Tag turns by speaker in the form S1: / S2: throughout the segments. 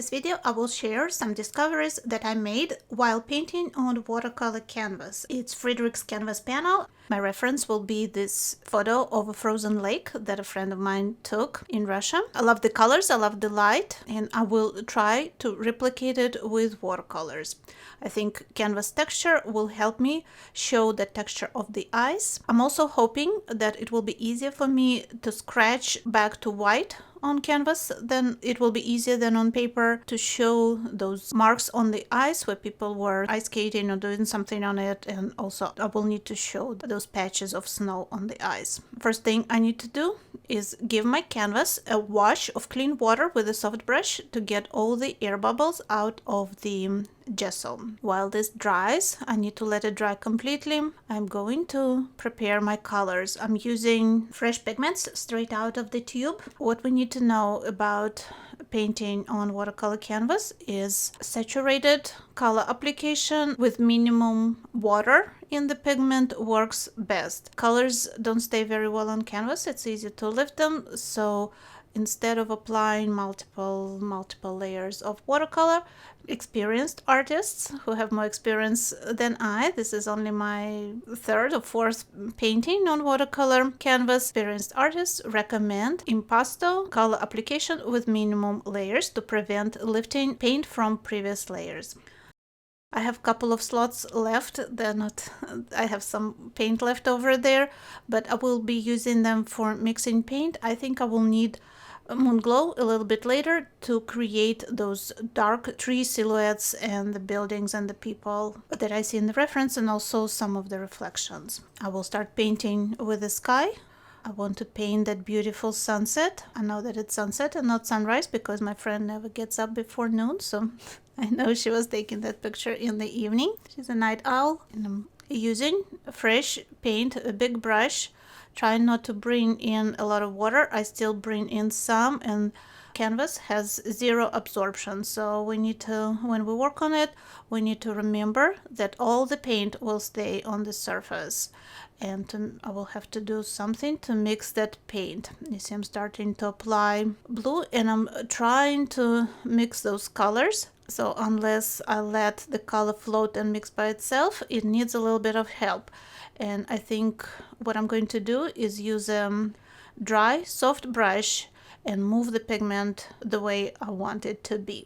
S1: this video, I will share some discoveries that I made while painting on watercolor canvas. It's Fridrix canvas panel. My reference will be this photo of a frozen lake that a friend of mine took in Russia. I love the colors, I love the light, and I will try to replicate it with watercolors. I think canvas texture will help me show the texture of the eyes. I'm also hoping that it will be easier for me to scratch back to white on canvas, then it will be easier than on paper to show those marks on the ice where people were ice skating or doing something on it, and also I will need to show those patches of snow on the ice. First thing I need to do is give my canvas a wash of clean water with a soft brush to get all the air bubbles out of the gesso. While this dries, I need to let it dry completely. I'm going to prepare my colors. I'm using fresh pigments straight out of the tube. What we need to know about painting on watercolor canvas is saturated color application with minimum water in the pigment works best. Colors don't stay very well on canvas. It's easy to lift them, so instead of applying multiple layers of watercolor, experienced artists who have more experience than I, this is only my third or fourth painting on watercolor canvas, experienced artists recommend impasto color application with minimum layers to prevent lifting paint from previous layers. I have a couple of slots left. They're not, I have some paint left over there, but I will be using them for mixing paint. I think I will need moon glow a little bit later to create those dark tree silhouettes and the buildings and the people that I see in the reference, and also some of the reflections. I will start painting with the sky. I want to paint that beautiful sunset. I know that it's sunset and not sunrise because my friend never gets up before noon, so I know she was taking that picture in the evening. She's a night owl, and I'm using fresh paint, a big brush, trying not to bring in a lot of water. I still bring in some, and canvas has zero absorption, so we need to, when we work on it, we need to remember that all the paint will stay on the surface, and I will have to do something to mix that paint. You see I'm starting to apply blue, and I'm trying to mix those colors. So unless I let the color float and mix by itself, it needs a little bit of help. And I think what I'm going to do is use a dry, soft brush and move the pigment the way I want it to be.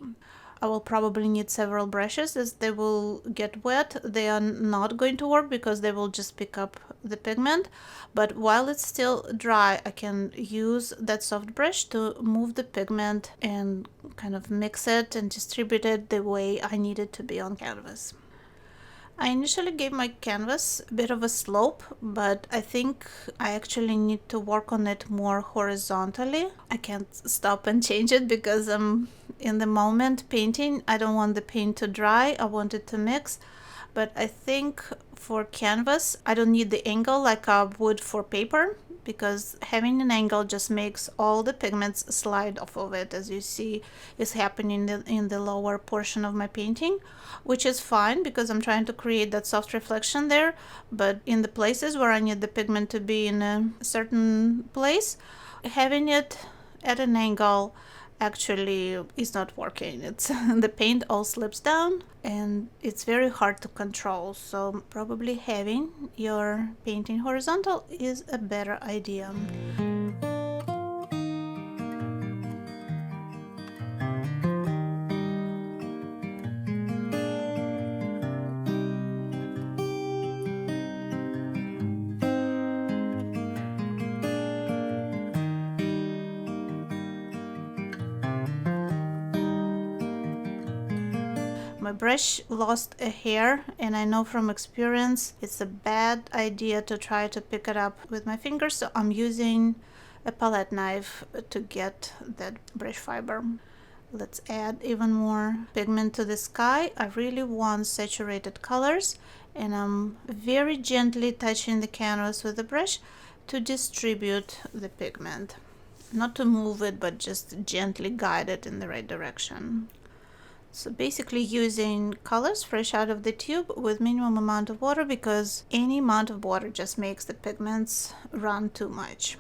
S1: I will probably need several brushes as they will get wet. They are not going to work because they will just pick up the pigment. But while it's still dry, I can use that soft brush to move the pigment and kind of mix it and distribute it the way I need it to be on canvas. I initially gave my canvas a bit of a slope, but I think I actually need to work on it more horizontally. I can't stop and change it because I'm in the moment painting. I don't want the paint to dry, I want it to mix. But I think for canvas, I don't need the angle like I would for paper, because having an angle just makes all the pigments slide off of it, as you see is happening in the lower portion of my painting, which is fine because I'm trying to create that soft reflection there. But in the places where I need the pigment to be in a certain place, having it at an angle actually is not working. It's the paint all slips down and it's very hard to control, so probably having your painting horizontal is a better idea. My brush lost a hair, and I know from experience it's a bad idea to try to pick it up with my fingers, so I'm using a palette knife to get that brush fiber. Let's add even more pigment to the sky. I really want saturated colors, and I'm very gently touching the canvas with the brush to distribute the pigment. Not to move it, but just gently guide it in the right direction. So basically using colors fresh out of the tube with minimum amount of water, because any amount of water just makes the pigments run too much.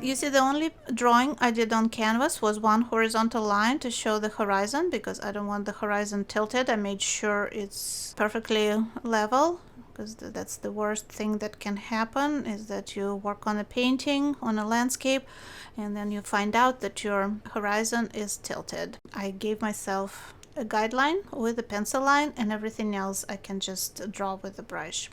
S1: You see, the only drawing I did on canvas was one horizontal line to show the horizon, because I don't want the horizon tilted. I made sure it's perfectly level, because that's the worst thing that can happen, is that you work on a painting, on a landscape, and then you find out that your horizon is tilted. I gave myself a guideline with a pencil line, and everything else I can just draw with the brush.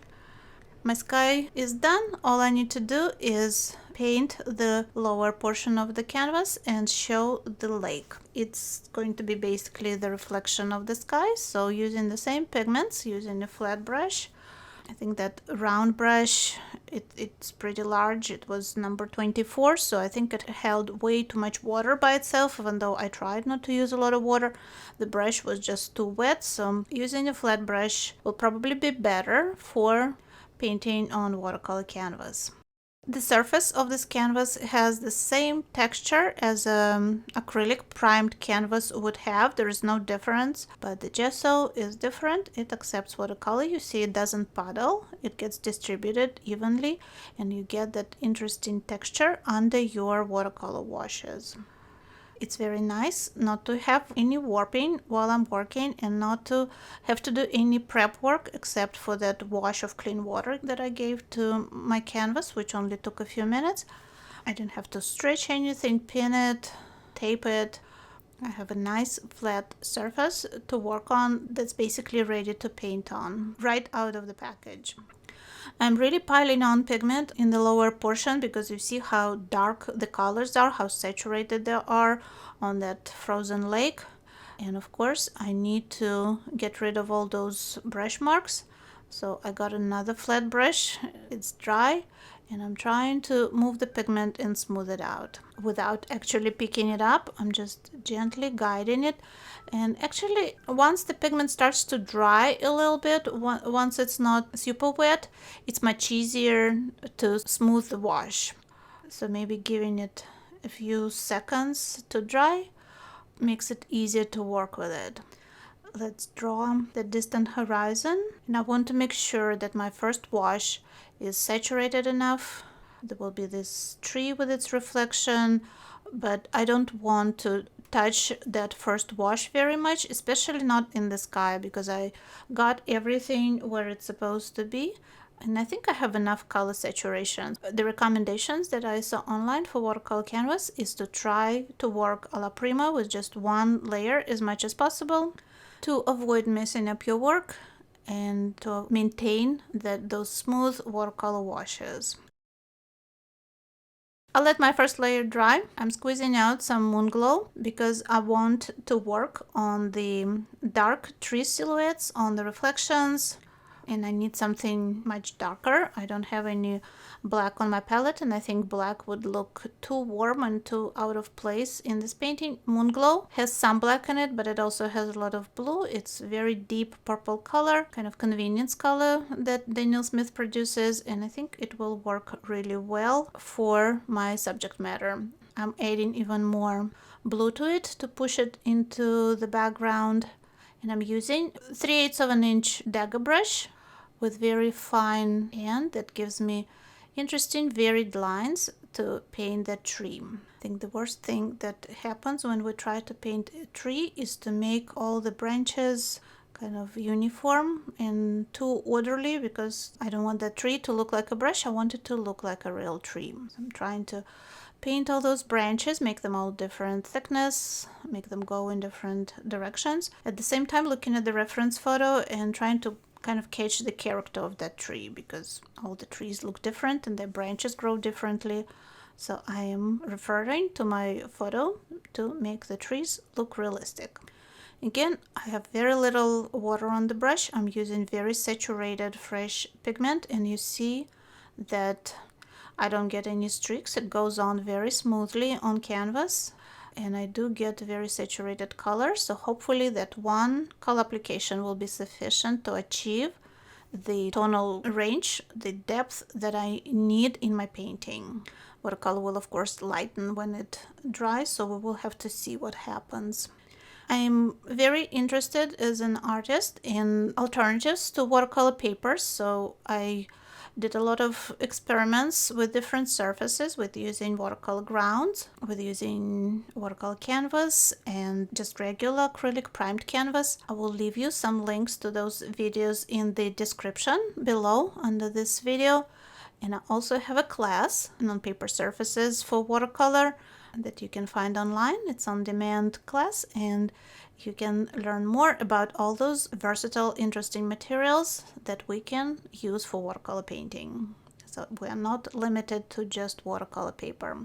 S1: My sky is done. All I need to do is paint the lower portion of the canvas and show the lake. It's going to be basically the reflection of the sky, so using the same pigments, using a flat brush. I think that round brush, it's pretty large. It was number 24, so I think it held way too much water by itself, even though I tried not to use a lot of water. The brush was just too wet, so using a flat brush will probably be better for painting on watercolor canvas. The surface of this canvas has the same texture as acrylic primed canvas would have. There is no difference, but the gesso is different. It accepts watercolor. You see, it doesn't puddle. It gets distributed evenly, and you get that interesting texture under your watercolor washes. It's very nice not to have any warping while I'm working, and not to have to do any prep work except for that wash of clean water that I gave to my canvas, which only took a few minutes. I didn't have to stretch anything, pin it, tape it. I have a nice flat surface to work on that's basically ready to paint on right out of the package. I'm really piling on pigment in the lower portion, because you see how dark the colors are, how saturated they are on that frozen lake. And of course, I need to get rid of all those brush marks. So I got another flat brush. It's dry, and I'm trying to move the pigment and smooth it out without actually picking it up. I'm just gently guiding it. And actually, once the pigment starts to dry a little bit, once it's not super wet, it's much easier to smooth the wash. So maybe giving it a few seconds to dry makes it easier to work with it. Let's draw the distant horizon, and I want to make sure that my first wash is saturated enough. There will be this tree with its reflection, but I don't want to touch that first wash very much, especially not in the sky, because I got everything where it's supposed to be. And I think I have enough color saturation. The recommendations that I saw online for watercolor canvas is to try to work a la prima with just one layer as much as possible, to avoid messing up your work and to maintain those smooth watercolor washes. I'll let my first layer dry. I'm squeezing out some moon glow because I want to work on the dark tree silhouettes, on the reflections, and I need something much darker. I don't have any black on my palette, and I think black would look too warm and too out of place in this painting. Moon glow has some black in it, but it also has a lot of blue. It's very deep purple color, kind of convenience color that Daniel Smith produces, and I think it will work really well for my subject matter. I'm adding even more blue to it to push it into the background, and I'm using 3/8 of an inch dagger brush with very fine end that gives me interesting varied lines to paint that tree. I think the worst thing that happens when we try to paint a tree is to make all the branches kind of uniform and too orderly, because I don't want that tree to look like a brush. I want it to look like a real tree. So I'm trying to paint all those branches, make them all different thickness, make them go in different directions. At the same time, looking at the reference photo and trying to kind of catch the character of that tree, because all the trees look different and their branches grow differently. So I am referring to my photo to make the trees look realistic. Again, I have very little water on the brush. I'm using very saturated fresh pigment, and you see that I don't get any streaks. It goes on very smoothly on canvas, and I do get very saturated color. So hopefully that one color application will be sufficient to achieve the tonal range, the depth that I need in my painting. Watercolor will of course lighten when it dries, so we will have to see what happens. I'm very interested as an artist in alternatives to watercolor papers, so I Did a lot of experiments with different surfaces, with using watercolor grounds, with using watercolor canvas, and just regular acrylic primed canvas. I will leave you some links to those videos in the description below under this video. And I also have a class on paper surfaces for watercolor that you can find online. It's on-demand class, and you can learn more about all those versatile, interesting materials that we can use for watercolor painting. So we are not limited to just watercolor paper.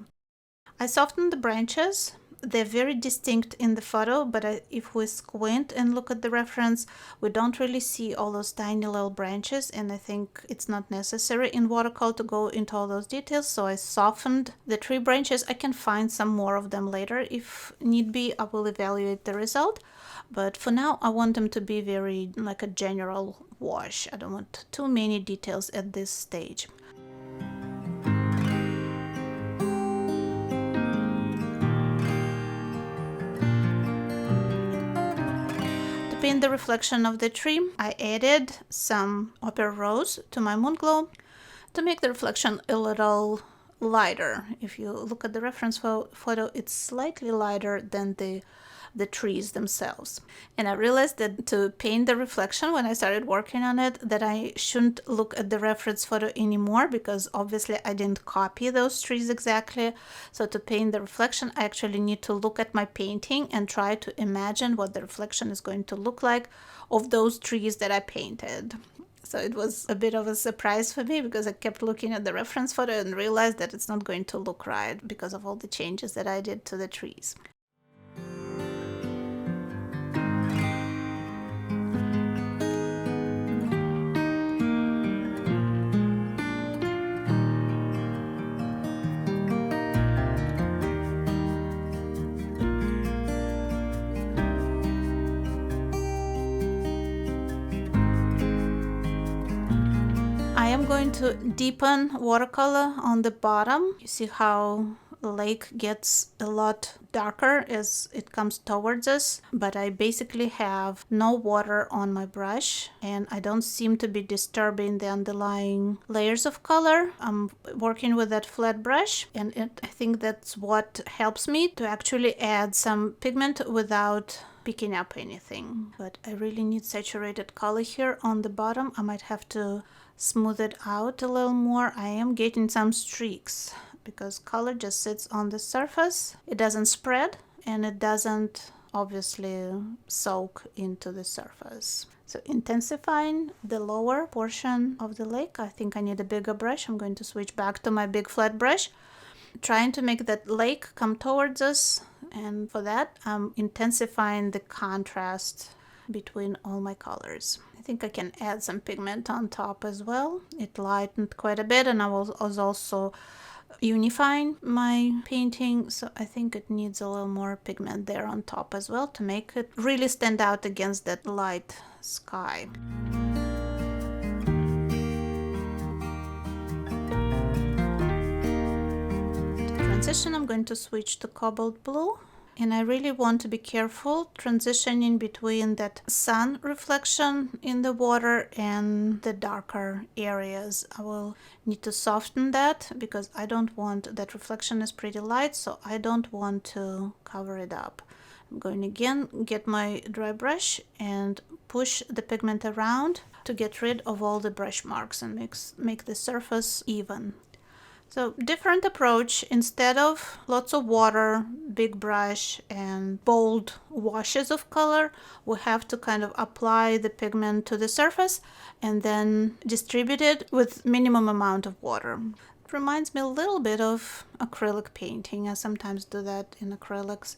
S1: I softened the branches. They're very distinct in the photo, but if we squint and look at the reference, we don't really see all those tiny little branches, and I think it's not necessary in watercolor to go into all those details, so I softened the tree branches. I can find some more of them later if need be. I will evaluate the result, but for now I want them to be very like a general wash. I don't want too many details at this stage. In the reflection of the tree, I added some opera rose to my moon glow to make the reflection a little lighter. If you look at the reference photo, it's slightly lighter than the trees themselves. And I realized that to paint the reflection, when I started working on it, that I shouldn't look at the reference photo anymore, because obviously I didn't copy those trees exactly. So to paint the reflection, I actually need to look at my painting and try to imagine what the reflection is going to look like of those trees that I painted. So it was a bit of a surprise for me, because I kept looking at the reference photo and realized that it's not going to look right because of all the changes that I did to the trees. I am going to deepen watercolor on the bottom. You see how the lake gets a lot darker as it comes towards us, but I basically have no water on my brush, and I don't seem to be disturbing the underlying layers of color. I'm working with that flat brush, and I think that's what helps me to actually add some pigment without picking up anything. But I really need saturated color here on the bottom. I might have to smooth it out a little more. I am getting some streaks because color just sits on the surface. It doesn't spread, and it doesn't obviously soak into the surface. So intensifying the lower portion of the lake. I think I need a bigger brush. I'm going to switch back to my big flat brush, trying to make that lake come towards us, and for that I'm intensifying the contrast between all my colors. I think I can add some pigment on top as well. It lightened quite a bit, and I was also unifying my painting, so I think it needs a little more pigment there on top as well to make it really stand out against that light sky. To transition, I'm going to switch to cobalt blue. And I really want to be careful transitioning between that sun reflection in the water and the darker areas. I will need to soften that because I don't want that reflection is pretty light, so I don't want to cover it up. I'm going to again get my dry brush and push the pigment around to get rid of all the brush marks and make the surface even. So different approach. Instead of lots of water, big brush, and bold washes of color, we have to kind of apply the pigment to the surface and then distribute it with minimum amount of water. It reminds me a little bit of acrylic painting. I sometimes do that in acrylics.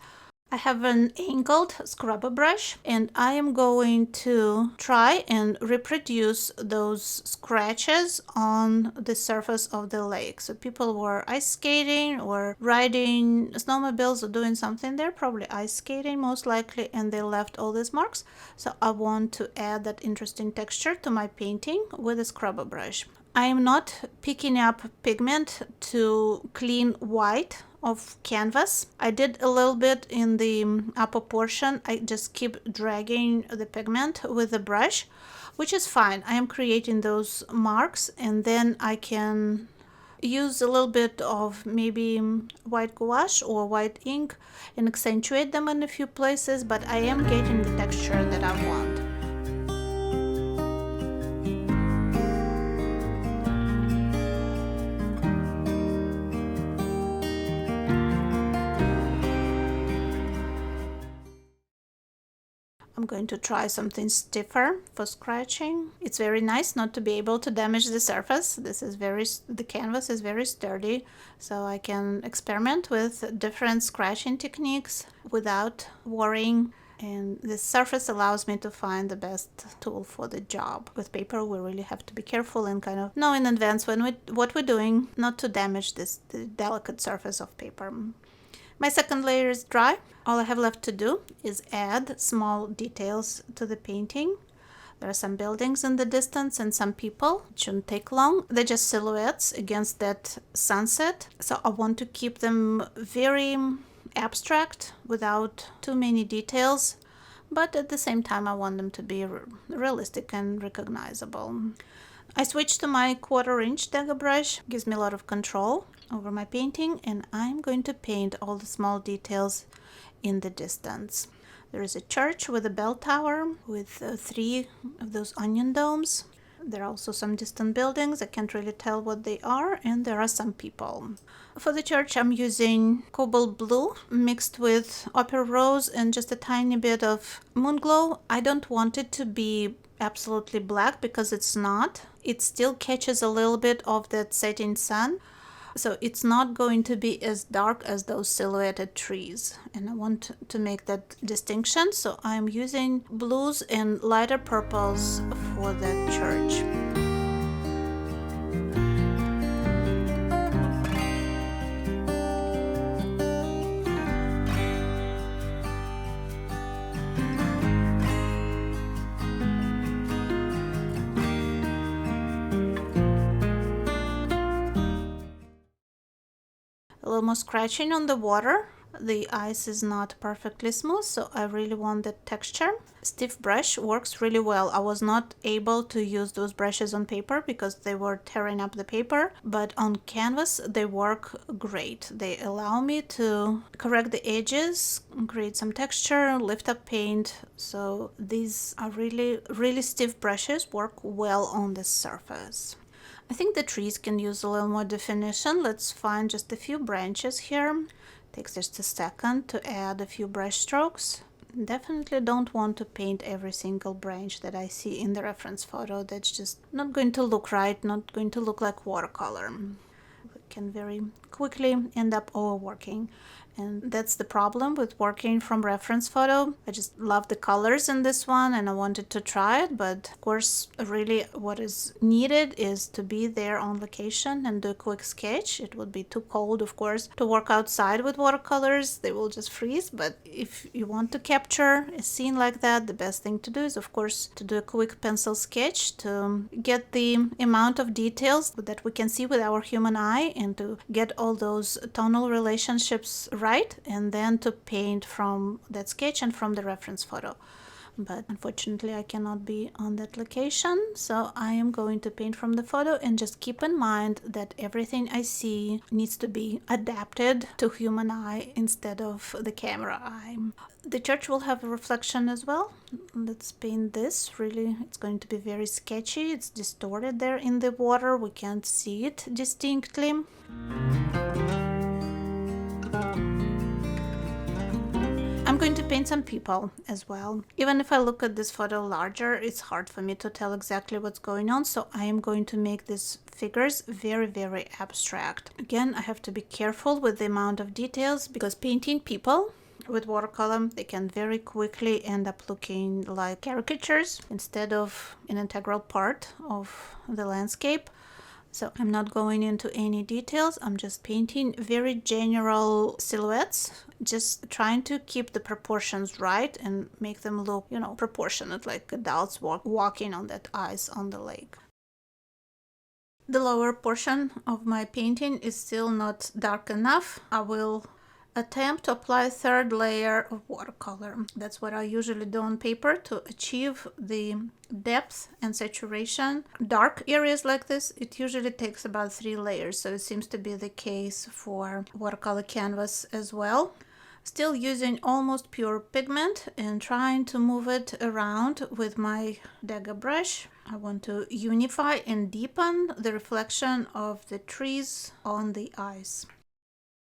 S1: I have an angled scrubber brush, and I am going to try and reproduce those scratches on the surface of the lake. So people were ice skating or riding snowmobiles or doing something. They're probably ice skating most likely, and they left all these marks. So I want to add that interesting texture to my painting with a scrubber brush. I am not picking up pigment to clean white of canvas. I did a little bit in the upper portion. I just keep dragging the pigment with the brush, which is fine. I am creating those marks, and then I can use a little bit of maybe white gouache or white ink and accentuate them in a few places, but I am getting the texture that I want. I'm going to try something stiffer for scratching. It's very nice not to be able to damage the surface. The canvas is very sturdy, so I can experiment with different scratching techniques without worrying. And this surface allows me to find the best tool for the job. With paper, we really have to be careful and kind of know in advance what we're doing, not to damage the delicate surface of paper. My second layer is dry. All I have left to do is add small details to the painting. There are some buildings in the distance and some people. It shouldn't take long. They're just silhouettes against that sunset. So I want to keep them very abstract without too many details, but at the same time I want them to be realistic and recognizable. I switched to my 1/4-inch dagger brush. Gives me a lot of control over my painting, and I'm going to paint all the small details in the distance. There is a church with a bell tower with 3 of those onion domes. There are also some distant buildings. I can't really tell what they are, and there are some people. For the church, I'm using cobalt blue mixed with opera rose and just a tiny bit of moon glow. I don't want it to be absolutely black because it's not. It still catches a little bit of that setting sun, so it's not going to be as dark as those silhouetted trees, and I want to make that distinction, so I'm using blues and lighter purples for that church. A little more scratching on the water. The ice is not perfectly smooth, so I really want that texture. Stiff brush works really well. I was not able to use those brushes on paper because they were tearing up the paper, but on canvas they work great. They allow me to correct the edges, create some texture, lift up paint. So these are really stiff brushes, work well on the surface. I think the trees can use a little more definition. Let's find just a few branches here. Takes just a second to add a few brush strokes. Definitely don't want to paint every single branch that I see in the reference photo. That's just not going to look right, not going to look like watercolor. We can very quickly end up overworking. And that's the problem with working from reference photo. I just love the colors in this one and I wanted to try it, but of course really what is needed is to be there on location and do a quick sketch. It would be too cold, of course, to work outside with watercolors. They will just freeze. But if you want to capture a scene like that, the best thing to do is of course to do a quick pencil sketch to get the amount of details that we can see with our human eye and to get all those tonal relationships right, and then to paint from that sketch and from the reference photo. But unfortunately I cannot be on that location, so I am going to paint from the photo and just keep in mind that everything I see needs to be adapted to human eye instead of the camera eye. The church will have a reflection as well. Let's paint this. Really, it's going to be very sketchy. It's distorted there in the water. We can't see it distinctly. I'm going to paint some people as well. Even if I look at this photo larger, it's hard for me to tell exactly what's going on, so I am going to make these figures very abstract. Again, I have to be careful with the amount of details because painting people with watercolor, they can very quickly end up looking like caricatures instead of an integral part of the landscape. So I'm not going into any details. I'm just painting very general silhouettes, just trying to keep the proportions right and make them look, proportionate, like adults walking on that ice on the lake. The lower portion of my painting is still not dark enough. I will attempt to apply a third layer of watercolor. That's what I usually do on paper to achieve the depth and saturation. Dark areas like this, it usually takes about 3 layers, so it seems to be the case for watercolor canvas as well. Still using almost pure pigment and trying to move it around with my dagger brush. I want to unify and deepen the reflection of the trees on the ice.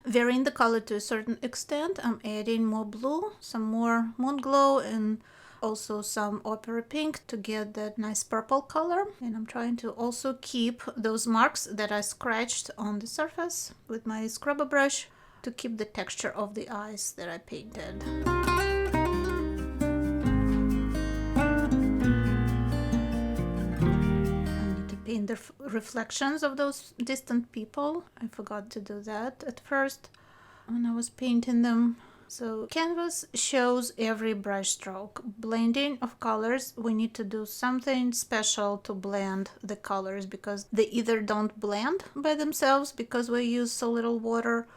S1: Varying the color to a certain extent, I'm adding more blue, some more moon glow, and also some opera pink to get that nice purple color. And I'm trying to also keep those marks that I scratched on the surface with my scrubber brush to keep the texture of the ice that I painted. Paint the reflections of those distant people. I forgot to do that at first when I was painting them. So canvas shows every brush stroke. Blending of colors, we need to do something special to blend the colors because they either don't blend by themselves because we use so little water,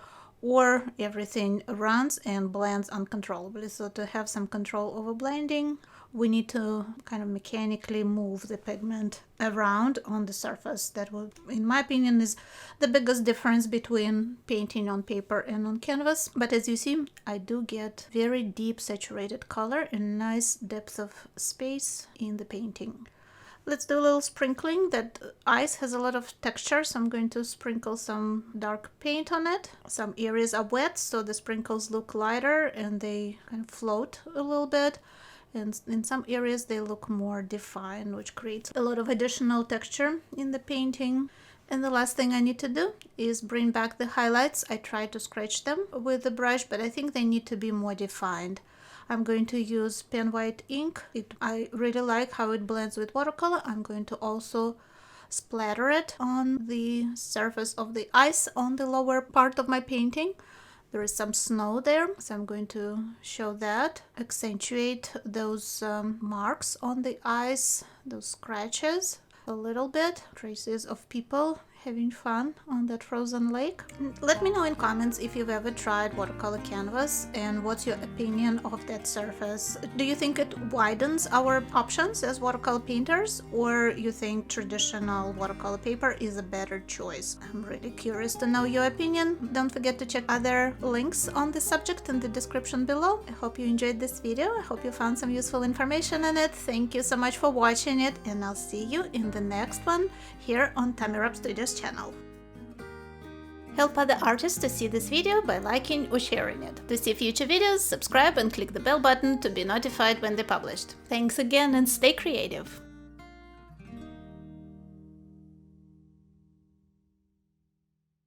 S1: or everything runs and blends uncontrollably. So to have some control over blending, we need to kind of mechanically move the pigment around on the surface. That will, in my opinion, is the biggest difference between painting on paper and on canvas. But as you see, I do get very deep saturated color and nice depth of space in the painting. Let's do a little sprinkling. That ice has a lot of texture, so I'm going to sprinkle some dark paint on it. Some areas are wet, so the sprinkles look lighter and they kind of float a little bit. And in some areas they look more defined, which creates a lot of additional texture in the painting. And the last thing I need to do is bring back the highlights. I tried to scratch them with the brush, but I think they need to be more defined. I'm going to use pen white ink. I really like how it blends with watercolor. I'm going to also splatter it on the surface of the ice on the lower part of my painting. There is some snow there, so I'm going to show that, accentuate those marks on the ice, those scratches a little bit, traces of people having fun on that frozen lake. Let me know in comments if you've ever tried watercolor canvas and what's your opinion of that surface. Do you think it widens our options as watercolor painters, or you think traditional watercolor paper is a better choice? I'm really curious to know your opinion. Don't forget to check other links on the subject in the description below. I hope you enjoyed this video. I hope you found some useful information in it. Thank you so much for watching it, and I'll see you in the next one here on Tamirab Studios channel. Help other artists to see this video by liking or sharing it. To see future videos, subscribe and click the bell button to be notified when they're published. Thanks again and stay creative!